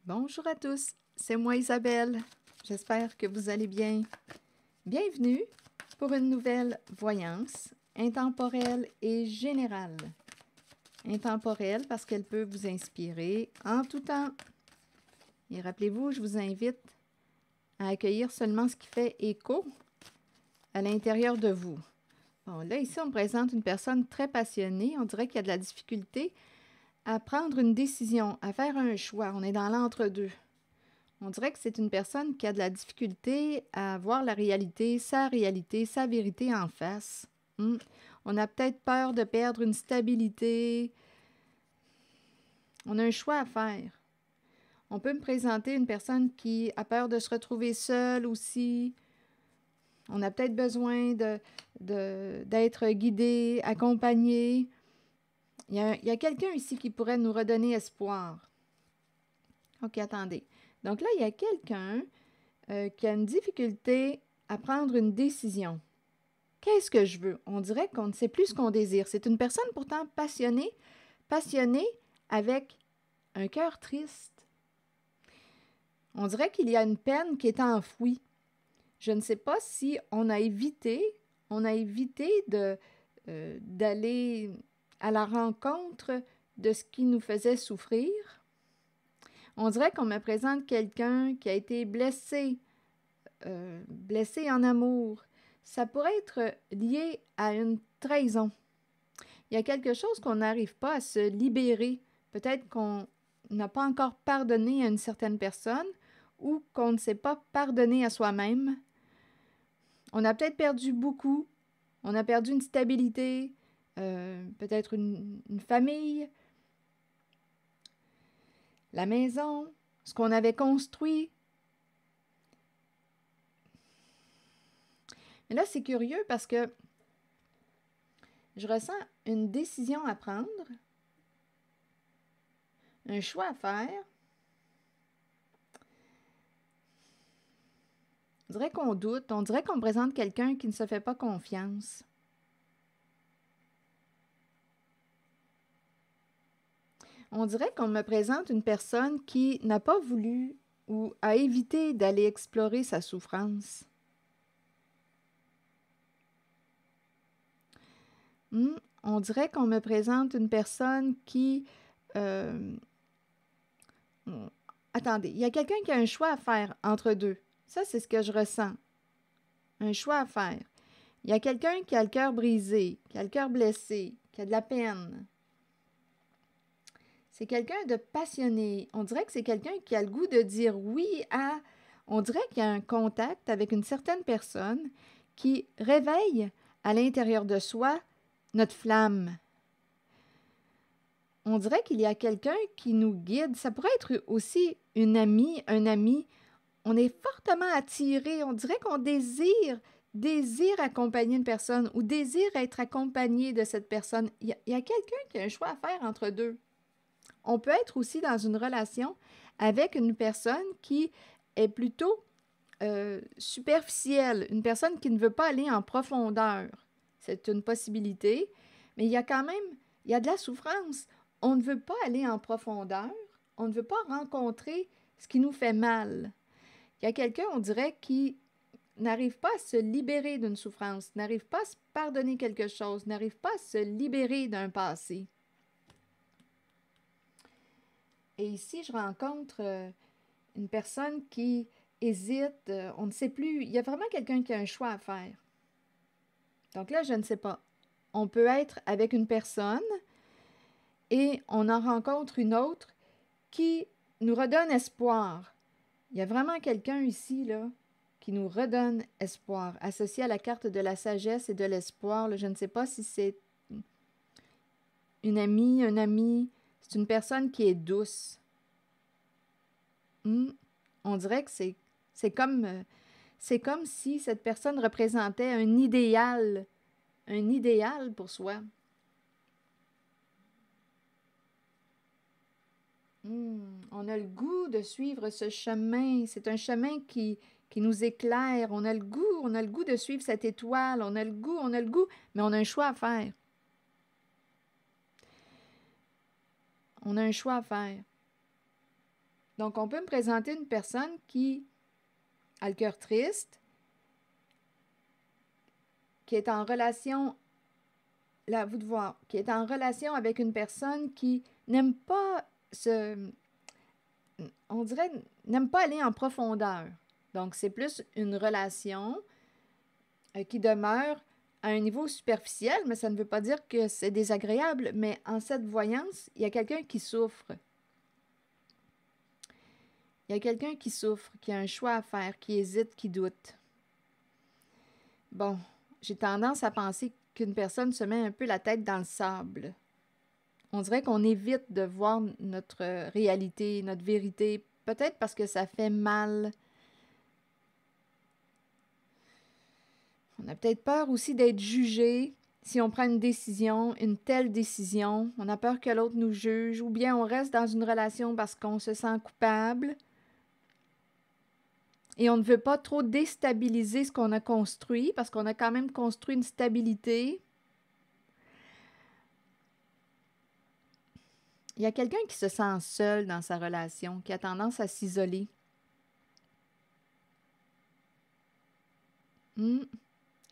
Bonjour à tous, c'est moi Isabelle. J'espère que vous allez bien. Bienvenue pour une nouvelle voyance intemporelle et générale. Intemporelle parce qu'elle peut vous inspirer en tout temps. Et rappelez-vous, je vous invite à accueillir seulement ce qui fait écho à l'intérieur de vous. Bon, là, ici, on me présente une personne très passionnée. On dirait qu'il y a de la difficulté à prendre une décision, à faire un choix. On est dans l'entre-deux. On dirait que c'est une personne qui a de la difficulté à voir la réalité, sa vérité en face. On a peut-être peur de perdre une stabilité. On a un choix à faire. On peut me présenter une personne qui a peur de se retrouver seule aussi. On a peut-être besoin d'être guidé, accompagné. Il y a quelqu'un ici qui pourrait nous redonner espoir. OK, attendez. Donc là, il y a quelqu'un qui a une difficulté à prendre une décision. Qu'est-ce que je veux? On dirait qu'on ne sait plus ce qu'on désire. C'est une personne pourtant passionnée avec un cœur triste. On dirait qu'il y a une peine qui est enfouie. Je ne sais pas si on a évité d'aller à la rencontre de ce qui nous faisait souffrir. On dirait qu'on me présente quelqu'un qui a été blessé en amour. Ça pourrait être lié à une trahison. Il y a quelque chose qu'on n'arrive pas à se libérer. Peut-être qu'on n'a pas encore pardonné à une certaine personne ou qu'on ne s'est pas pardonné à soi-même. On a peut-être perdu beaucoup. On a perdu une stabilité, peut-être une famille, la maison, ce qu'on avait construit. Mais là, c'est curieux parce que je ressens une décision à prendre, un choix à faire. On dirait qu'on doute, on dirait qu'on me présente quelqu'un qui ne se fait pas confiance. On dirait qu'on me présente une personne qui n'a pas voulu ou a évité d'aller explorer sa souffrance. On dirait qu'on me présente une personne qui... Attendez, il y a quelqu'un qui a un choix à faire entre deux. Ça, c'est ce que je ressens. Un choix à faire. Il y a quelqu'un qui a le cœur brisé, qui a le cœur blessé, qui a de la peine. C'est quelqu'un de passionné. On dirait que c'est quelqu'un qui a le goût de dire oui à... On dirait qu'il y a un contact avec une certaine personne qui réveille à l'intérieur de soi notre flamme. On dirait qu'il y a quelqu'un qui nous guide. Ça pourrait être aussi une amie, un ami. On est fortement attiré. On dirait qu'on désire accompagner une personne ou désire être accompagné de cette personne. Il y a quelqu'un qui a un choix à faire entre deux. On peut être aussi dans une relation avec une personne qui est plutôt superficielle, une personne qui ne veut pas aller en profondeur. C'est une possibilité, mais il y a de la souffrance. On ne veut pas aller en profondeur, on ne veut pas rencontrer ce qui nous fait mal. Il y a quelqu'un, on dirait, qui n'arrive pas à se libérer d'une souffrance, n'arrive pas à se pardonner quelque chose, n'arrive pas à se libérer d'un passé. Et ici, je rencontre une personne qui hésite, on ne sait plus. Il y a vraiment quelqu'un qui a un choix à faire. Donc là, je ne sais pas. On peut être avec une personne et on en rencontre une autre qui nous redonne espoir. Il y a vraiment quelqu'un ici, là, qui nous redonne espoir, associé à la carte de la sagesse et de l'espoir. Là, je ne sais pas si c'est une amie, un ami. C'est une personne qui est douce. On dirait que c'est comme si cette personne représentait un idéal pour soi. On a le goût de suivre ce chemin. C'est un chemin qui nous éclaire. On a le goût de suivre cette étoile. On a le goût, mais on a un choix à faire. On a un choix à faire. Donc, on peut me présenter une personne qui a le cœur triste, qui est en relation, là, à vous de voir, qui est en relation avec une personne qui n'aime pas on dirait, n'aime pas aller en profondeur. Donc, c'est plus une relation qui demeure à un niveau superficiel, mais ça ne veut pas dire que c'est désagréable. Mais en cette voyance, il y a quelqu'un qui souffre. Il y a quelqu'un qui souffre, qui a un choix à faire, qui hésite, qui doute. Bon, j'ai tendance à penser qu'une personne se met un peu la tête dans le sable. On dirait qu'on évite de voir notre réalité, notre vérité, peut-être parce que ça fait mal. On a peut-être peur aussi d'être jugé si on prend une décision, une telle décision. On a peur que l'autre nous juge, ou bien on reste dans une relation parce qu'on se sent coupable. Et on ne veut pas trop déstabiliser ce qu'on a construit, parce qu'on a quand même construit une stabilité. Il y a quelqu'un qui se sent seul dans sa relation, qui a tendance à s'isoler.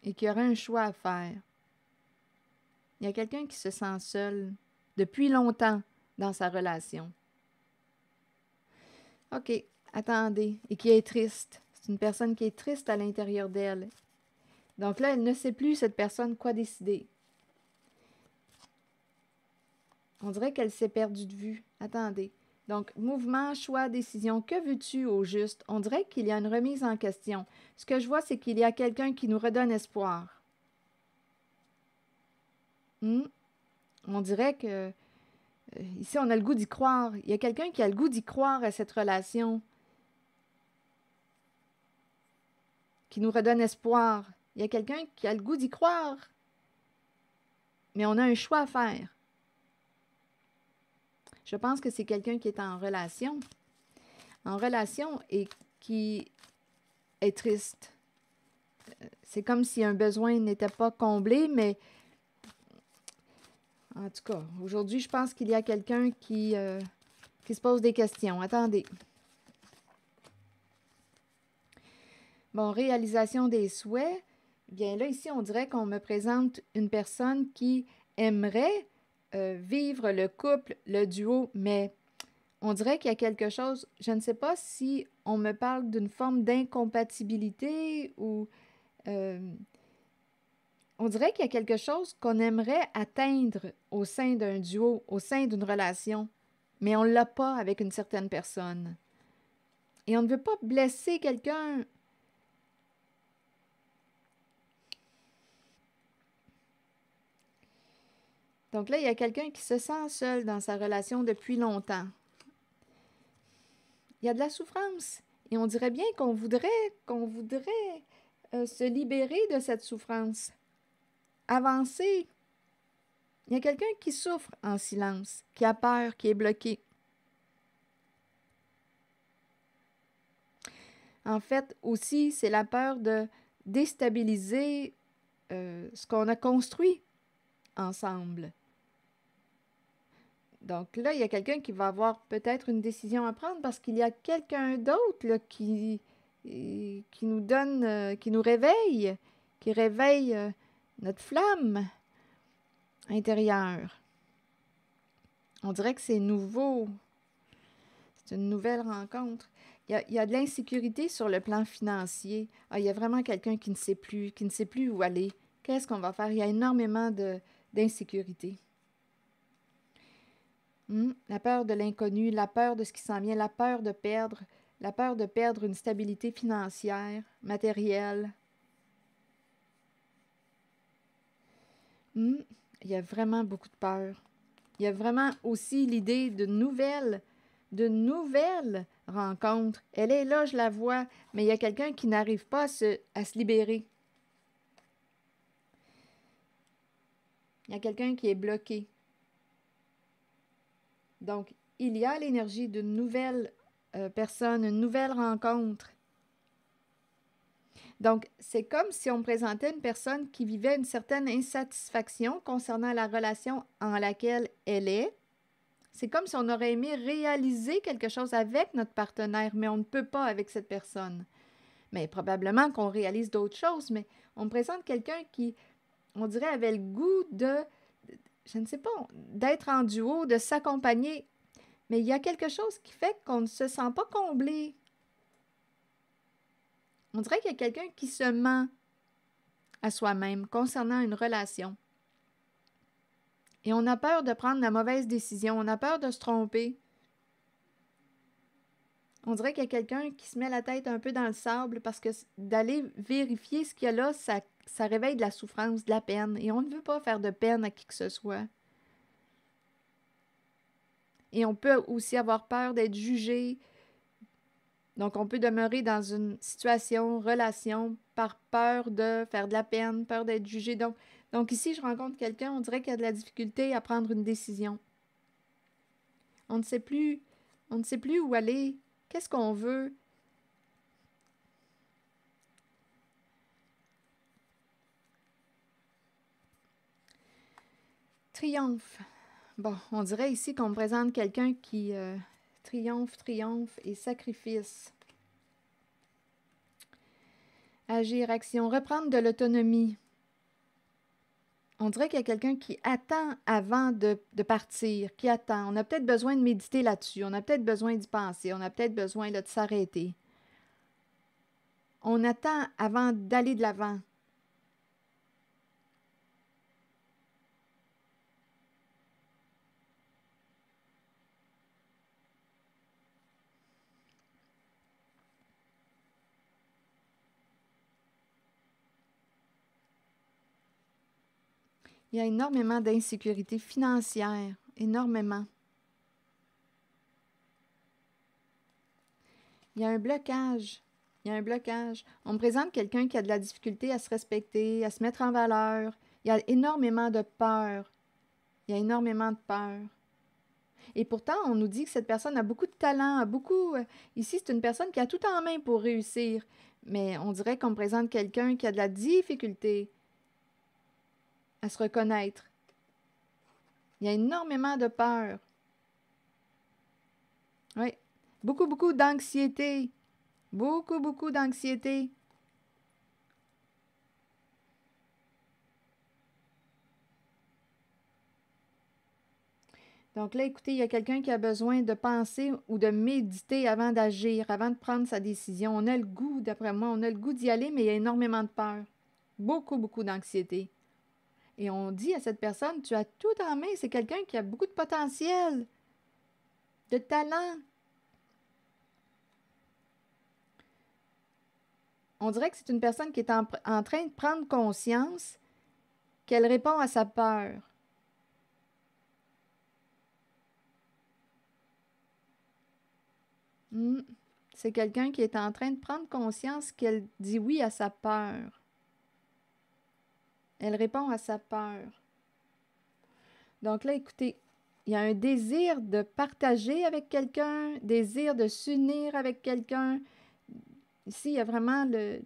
Et qui aurait un choix à faire. Il y a quelqu'un qui se sent seul depuis longtemps dans sa relation. OK, attendez. Et qui est triste. C'est une personne qui est triste à l'intérieur d'elle. Donc là, elle ne sait plus, cette personne, quoi décider. On dirait qu'elle s'est perdue de vue. Attendez. Donc, mouvement, choix, décision. Que veux-tu au juste? On dirait qu'il y a une remise en question. Ce que je vois, c'est qu'il y a quelqu'un qui nous redonne espoir. On dirait que ici, on a le goût d'y croire. Il y a quelqu'un qui a le goût d'y croire à cette relation, qui nous redonne espoir. Il y a quelqu'un qui a le goût d'y croire. Mais on a un choix à faire. Je pense que c'est quelqu'un qui est en relation et qui est triste. C'est comme si un besoin n'était pas comblé, mais en tout cas, aujourd'hui, je pense qu'il y a quelqu'un qui se pose des questions. Attendez. Bon, réalisation des souhaits. Bien là, ici, on dirait qu'on me présente une personne qui aimerait vivre le couple, le duo, mais on dirait qu'il y a quelque chose, je ne sais pas si on me parle d'une forme d'incompatibilité ou on dirait qu'il y a quelque chose qu'on aimerait atteindre au sein d'un duo, au sein d'une relation, mais on ne l'a pas avec une certaine personne. Et on ne veut pas blesser quelqu'un. Donc là, il y a quelqu'un qui se sent seul dans sa relation depuis longtemps. Il y a de la souffrance. Et on dirait bien qu'on voudrait se libérer de cette souffrance. Avancer. Il y a quelqu'un qui souffre en silence, qui a peur, qui est bloqué. En fait, aussi, c'est la peur de déstabiliser ce qu'on a construit ensemble. Donc là, il y a quelqu'un qui va avoir peut-être une décision à prendre parce qu'il y a quelqu'un d'autre là, qui nous donne, qui nous réveille, qui réveille notre flamme intérieure. On dirait que c'est nouveau. C'est une nouvelle rencontre. Il y a de l'insécurité sur le plan financier. Ah, il y a vraiment quelqu'un qui ne sait plus où aller. Qu'est-ce qu'on va faire? Il y a énormément d'insécurité. La peur de l'inconnu, la peur de ce qui s'en vient, la peur de perdre une stabilité financière, matérielle. Il y a vraiment beaucoup de peur. Il y a vraiment aussi l'idée de nouvelles rencontres. Elle est là, je la vois, mais il y a quelqu'un qui n'arrive pas à se libérer. Il y a quelqu'un qui est bloqué. Donc, il y a l'énergie d'une nouvelle personne, une nouvelle rencontre. Donc, c'est comme si on me présentait une personne qui vivait une certaine insatisfaction concernant la relation en laquelle elle est, C'est comme si on aurait aimé réaliser quelque chose avec notre partenaire, mais on ne peut pas avec cette personne. Mais probablement qu'on réalise d'autres choses, mais on me présente quelqu'un qui, on dirait, avait le goût de, je ne sais pas, d'être en duo, de s'accompagner. Mais il y a quelque chose qui fait qu'on ne se sent pas comblé. On dirait qu'il y a quelqu'un qui se ment à soi-même concernant une relation. Et on a peur de prendre la mauvaise décision, on a peur de se tromper. On dirait qu'il y a quelqu'un qui se met la tête un peu dans le sable parce que d'aller vérifier ce qu'il y a là, ça réveille de la souffrance, de la peine. Et on ne veut pas faire de peine à qui que ce soit. Et on peut aussi avoir peur d'être jugé. Donc, on peut demeurer dans une situation, relation, par peur de faire de la peine, peur d'être jugé. Donc ici, je rencontre quelqu'un, on dirait qu'il y a de la difficulté à prendre une décision. On ne sait plus où aller. Qu'est-ce qu'on veut? Triomphe. Bon, on dirait ici qu'on me présente quelqu'un qui triomphe et sacrifice. Agir, action, reprendre de l'autonomie. On dirait qu'il y a quelqu'un qui attend avant de partir, qui attend. On a peut-être besoin de méditer là-dessus, on a peut-être besoin d'y penser, on a peut-être besoin là, de s'arrêter. On attend avant d'aller de l'avant. Il y a énormément d'insécurité financière, énormément. Il y a un blocage. Il y a un blocage. On me présente quelqu'un qui a de la difficulté à se respecter, à se mettre en valeur. Il y a énormément de peur. Il y a énormément de peur. Et pourtant, on nous dit que cette personne a beaucoup de talent, a beaucoup... ici, c'est une personne qui a tout en main pour réussir. Mais on dirait qu'on me présente quelqu'un qui a de la difficulté à se reconnaître. Il y a énormément de peur. Oui. Beaucoup d'anxiété. Beaucoup d'anxiété. Donc là, écoutez, il y a quelqu'un qui a besoin de penser ou de méditer avant d'agir, avant de prendre sa décision. On a le goût, d'après moi, on a le goût d'y aller, mais il y a énormément de peur. Beaucoup d'anxiété. Et on dit à cette personne, tu as tout en main, c'est quelqu'un qui a beaucoup de potentiel, de talent. On dirait que c'est une personne qui est en train de prendre conscience qu'elle répond à sa peur. C'est quelqu'un qui est en train de prendre conscience qu'elle dit oui à sa peur. Elle répond à sa peur. Donc là, écoutez, il y a un désir de partager avec quelqu'un, désir de s'unir avec quelqu'un. Ici, il y a vraiment il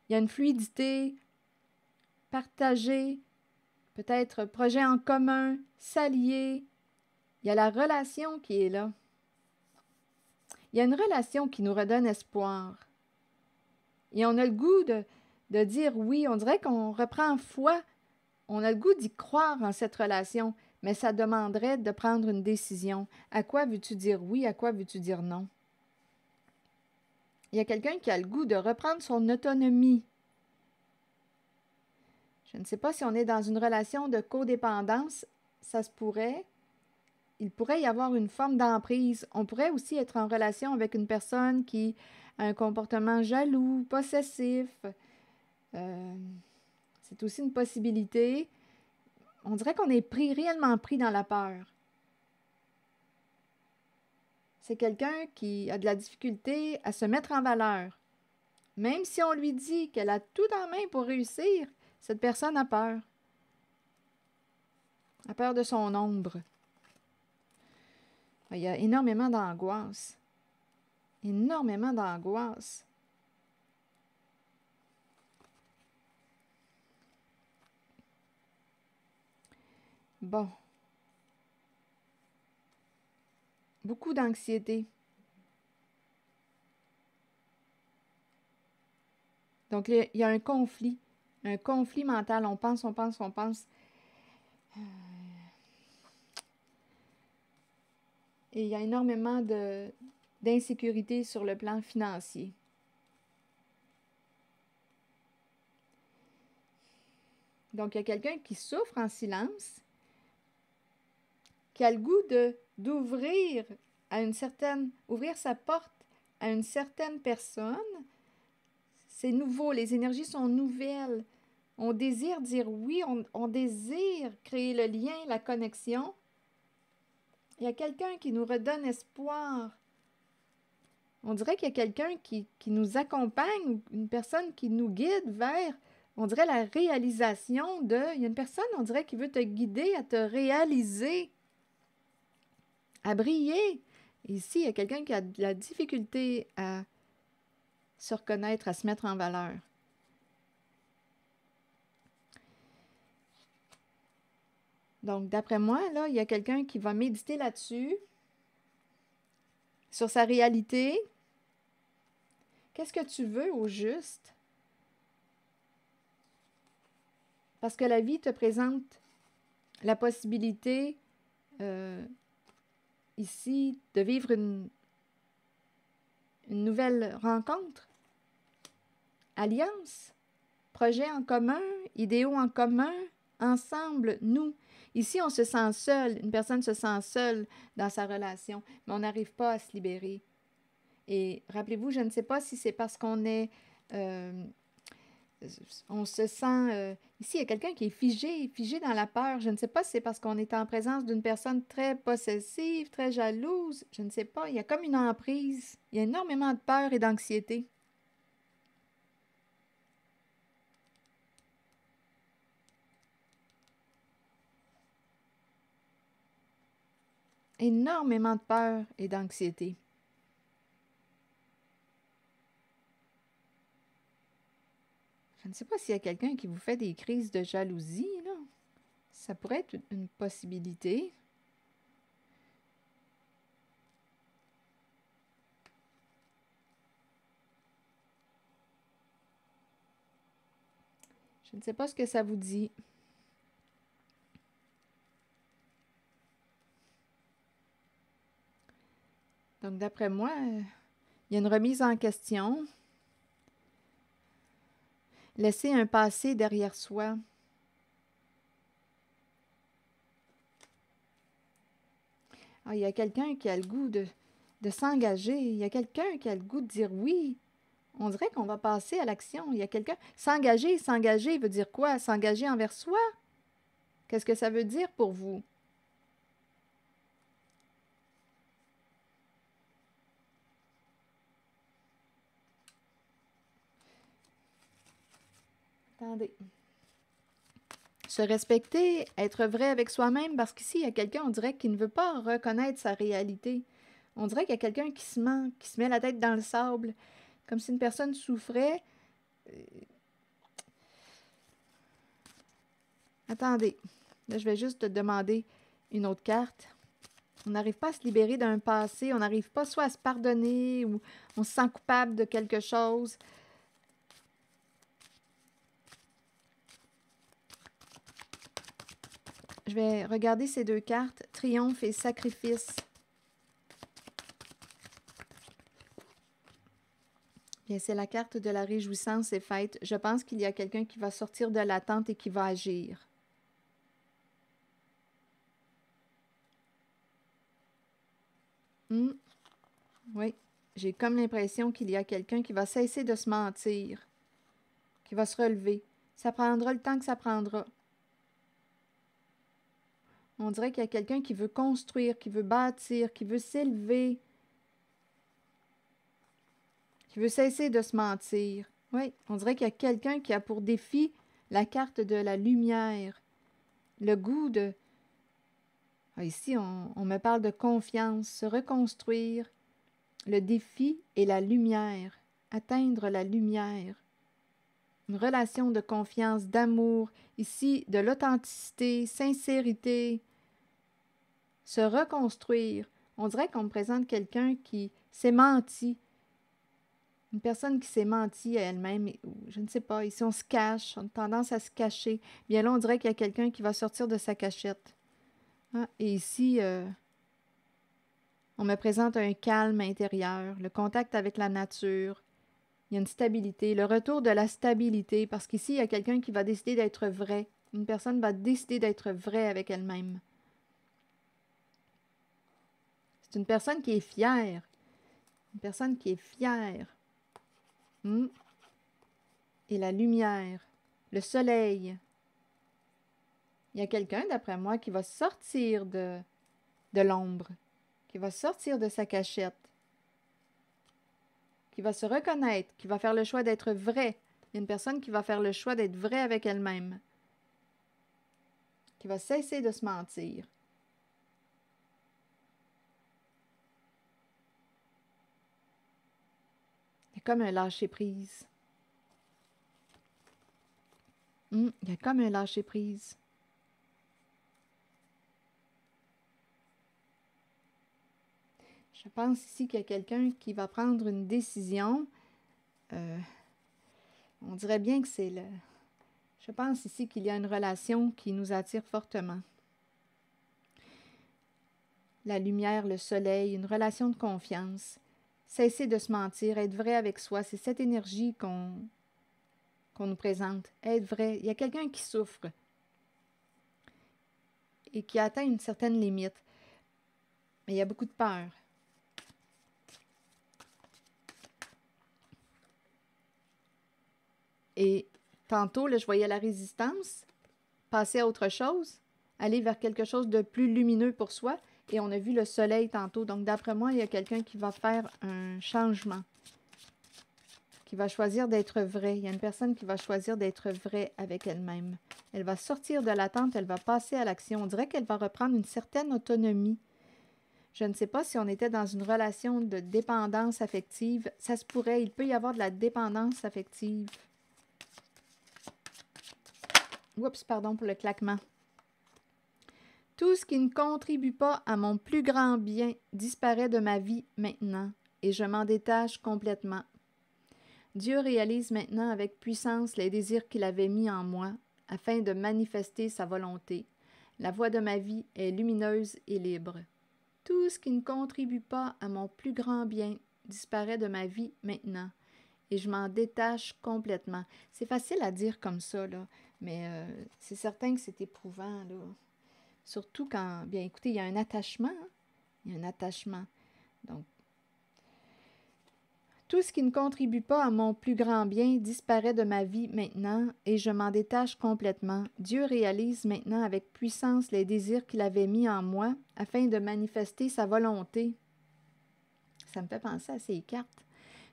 y a une fluidité, partager, peut-être projet en commun, s'allier. Il y a la relation qui est là. Il y a une relation qui nous redonne espoir. Et on a le goût de dire oui, on dirait qu'on reprend foi. On a le goût d'y croire en cette relation, mais ça demanderait de prendre une décision. À quoi veux-tu dire oui, à quoi veux-tu dire non? Il y a quelqu'un qui a le goût de reprendre son autonomie. Je ne sais pas si on est dans une relation de codépendance, ça se pourrait. Il pourrait y avoir une forme d'emprise. On pourrait aussi être en relation avec une personne qui a un comportement jaloux, possessif. C'est aussi une possibilité. On dirait qu'on est réellement pris dans la peur. C'est quelqu'un qui a de la difficulté à se mettre en valeur. Même si on lui dit qu'elle a tout en main pour réussir, cette personne a peur. A peur de son ombre. Il y a énormément d'angoisse. Énormément d'angoisse. Bon. beaucoup d'anxiété. Donc, il y a un conflit mental. On pense. Et il y a énormément d'insécurité sur le plan financier. Donc, il y a quelqu'un qui souffre en silence, qui a le goût d'ouvrir ouvrir sa porte à une certaine personne. C'est nouveau, les énergies sont nouvelles. On désire dire oui, on désire créer le lien, la connexion. Il y a quelqu'un qui nous redonne espoir. On dirait qu'il y a quelqu'un qui nous accompagne, une personne qui nous guide vers, on dirait, la réalisation de... Il y a une personne, on dirait, qui veut te guider à te réaliser, à briller. Ici, il y a quelqu'un qui a de la difficulté à se reconnaître, à se mettre en valeur. Donc, d'après moi, là, il y a quelqu'un qui va méditer là-dessus, sur sa réalité. Qu'est-ce que tu veux au juste? Parce que la vie te présente la possibilité, ici, de vivre une nouvelle rencontre, alliance, projet en commun, idéaux en commun, ensemble, nous. Ici, on se sent seul, une personne se sent seule dans sa relation, mais on n'arrive pas à se libérer. Et rappelez-vous, je ne sais pas si c'est parce qu'on est... on se sent... ici, il y a quelqu'un qui est figé dans la peur. Je ne sais pas si c'est parce qu'on est en présence d'une personne très possessive, très jalouse. Je ne sais pas. Il y a comme une emprise. Il y a énormément de peur et d'anxiété. Énormément de peur et d'anxiété. Je ne sais pas s'il y a quelqu'un qui vous fait des crises de jalousie, là. Ça pourrait être une possibilité. Je ne sais pas ce que ça vous dit. Donc, d'après moi, il y a une remise en question. Laisser un passé derrière soi. Ah, il y a quelqu'un qui a le goût de s'engager. Il y a quelqu'un qui a le goût de dire oui. On dirait qu'on va passer à l'action. Il y a quelqu'un... S'engager veut dire quoi? S'engager envers soi? Qu'est-ce que ça veut dire pour vous? Attendez. Se respecter, être vrai avec soi-même, parce qu'ici, il y a quelqu'un, on dirait, qui ne veut pas reconnaître sa réalité. On dirait qu'il y a quelqu'un qui se ment, qui se met la tête dans le sable, comme si une personne souffrait. Attendez, là, je vais juste te demander une autre carte. On n'arrive pas à se libérer d'un passé, on n'arrive pas soit à se pardonner ou on se sent coupable de quelque chose. Je vais regarder ces deux cartes, triomphe et sacrifice. Bien, c'est la carte de la réjouissance et fête. Je pense qu'il y a quelqu'un qui va sortir de l'attente et qui va agir. Oui, j'ai comme l'impression qu'il y a quelqu'un qui va cesser de se mentir, qui va se relever. Ça prendra le temps que ça prendra. On dirait qu'il y a quelqu'un qui veut construire, qui veut bâtir, qui veut s'élever, qui veut cesser de se mentir. Oui, on dirait qu'il y a quelqu'un qui a pour défi la carte de la lumière, le goût de... Ah, ici, on me parle de confiance, se reconstruire. Le défi est la lumière, atteindre la lumière. Une relation de confiance, d'amour, ici, de l'authenticité, sincérité. Se reconstruire. On dirait qu'on me présente quelqu'un qui s'est menti. Une personne qui s'est menti à elle-même. Je ne sais pas, ici on se cache, on a tendance à se cacher. Bien là, on dirait qu'il y a quelqu'un qui va sortir de sa cachette. Ah, et ici, on me présente un calme intérieur, le contact avec la nature. Il y a une stabilité, le retour de la stabilité, parce qu'ici, il y a quelqu'un qui va décider d'être vrai. Une personne va décider d'être vraie avec elle-même. C'est une personne qui est fière. Une personne qui est fière. Et la lumière, le soleil. Il y a quelqu'un, d'après moi, qui va sortir de l'ombre, qui va sortir de sa cachette, qui va se reconnaître, qui va faire le choix d'être vrai. Il y a une personne qui va faire le choix d'être vraie avec elle-même, qui va cesser de se mentir. Il y a comme un lâcher-prise. Il y a comme un lâcher-prise. Je pense ici qu'il y a quelqu'un qui va prendre une décision. On dirait bien que c'est le... Je pense ici qu'il y a une relation qui nous attire fortement. La lumière, le soleil, une relation de confiance. Cesser de se mentir, être vrai avec soi, c'est cette énergie qu'on nous présente. Être vrai. Il y a quelqu'un qui souffre et qui atteint une certaine limite. Mais il y a beaucoup de peur. Et tantôt, là, je voyais la résistance passer à autre chose, aller vers quelque chose de plus lumineux pour soi. Et on a vu le soleil tantôt. Donc, d'après moi, il y a quelqu'un qui va faire un changement, qui va choisir d'être vrai. Il y a une personne qui va choisir d'être vraie avec elle-même. Elle va sortir de l'attente, elle va passer à l'action. On dirait qu'elle va reprendre une certaine autonomie. Je ne sais pas si on était dans une relation de dépendance affective. Ça se pourrait, il peut y avoir de la dépendance affective. Oups, pardon pour le claquement. Tout ce qui ne contribue pas à mon plus grand bien disparaît de ma vie maintenant, et je m'en détache complètement. Dieu réalise maintenant avec puissance les désirs qu'il avait mis en moi, afin de manifester sa volonté. La voie de ma vie est lumineuse et libre. Tout ce qui ne contribue pas à mon plus grand bien disparaît de ma vie maintenant, et je m'en détache complètement. C'est facile à dire comme ça, là, mais c'est certain que c'est éprouvant, là. Surtout quand, bien écoutez, il y a un attachement. Hein? Il y a un attachement. Donc, tout ce qui ne contribue pas à mon plus grand bien disparaît de ma vie maintenant et je m'en détache complètement. Dieu réalise maintenant avec puissance les désirs qu'il avait mis en moi afin de manifester sa volonté. Ça me fait penser à ces cartes.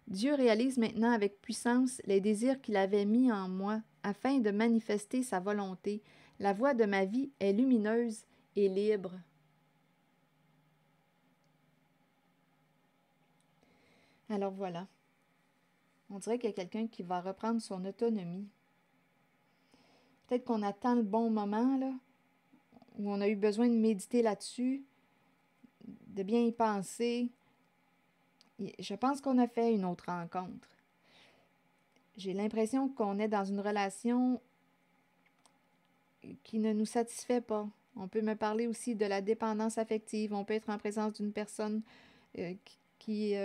Dieu réalise maintenant avec puissance les désirs qu'il avait mis en moi afin de manifester sa volonté. La voie de ma vie est lumineuse et libre. Alors voilà. On dirait qu'il y a quelqu'un qui va reprendre son autonomie. Peut-être qu'on attend le bon moment, là, où on a eu besoin de méditer là-dessus, de bien y penser. Je pense qu'on a fait une autre rencontre. J'ai l'impression qu'on est dans une relation qui ne nous satisfait pas. On peut me parler aussi de la dépendance affective. On peut être en présence d'une personne qui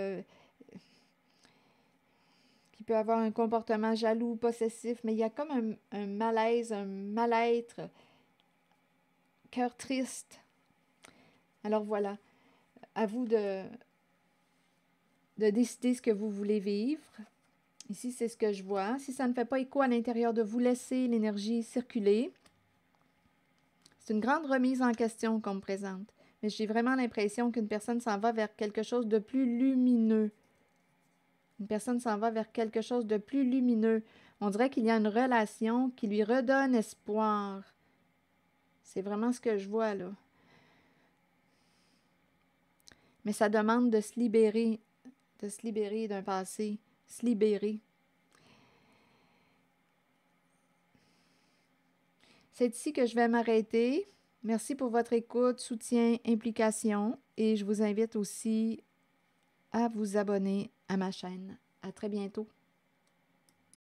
peut avoir un comportement jaloux, possessif, mais il y a comme un malaise, un mal-être, cœur triste. Alors voilà, à vous de décider ce que vous voulez vivre. Ici, c'est ce que je vois. Si ça ne fait pas écho à l'intérieur de vous, laissez l'énergie circuler. C'est une grande remise en question qu'on me présente. Mais j'ai vraiment l'impression qu'une personne s'en va vers quelque chose de plus lumineux. Une personne s'en va vers quelque chose de plus lumineux. On dirait qu'il y a une relation qui lui redonne espoir. C'est vraiment ce que je vois là. Mais ça demande de se libérer d'un passé, se libérer. C'est ici que je vais m'arrêter. Merci pour votre écoute, soutien, implication et je vous invite aussi à vous abonner à ma chaîne. À très bientôt.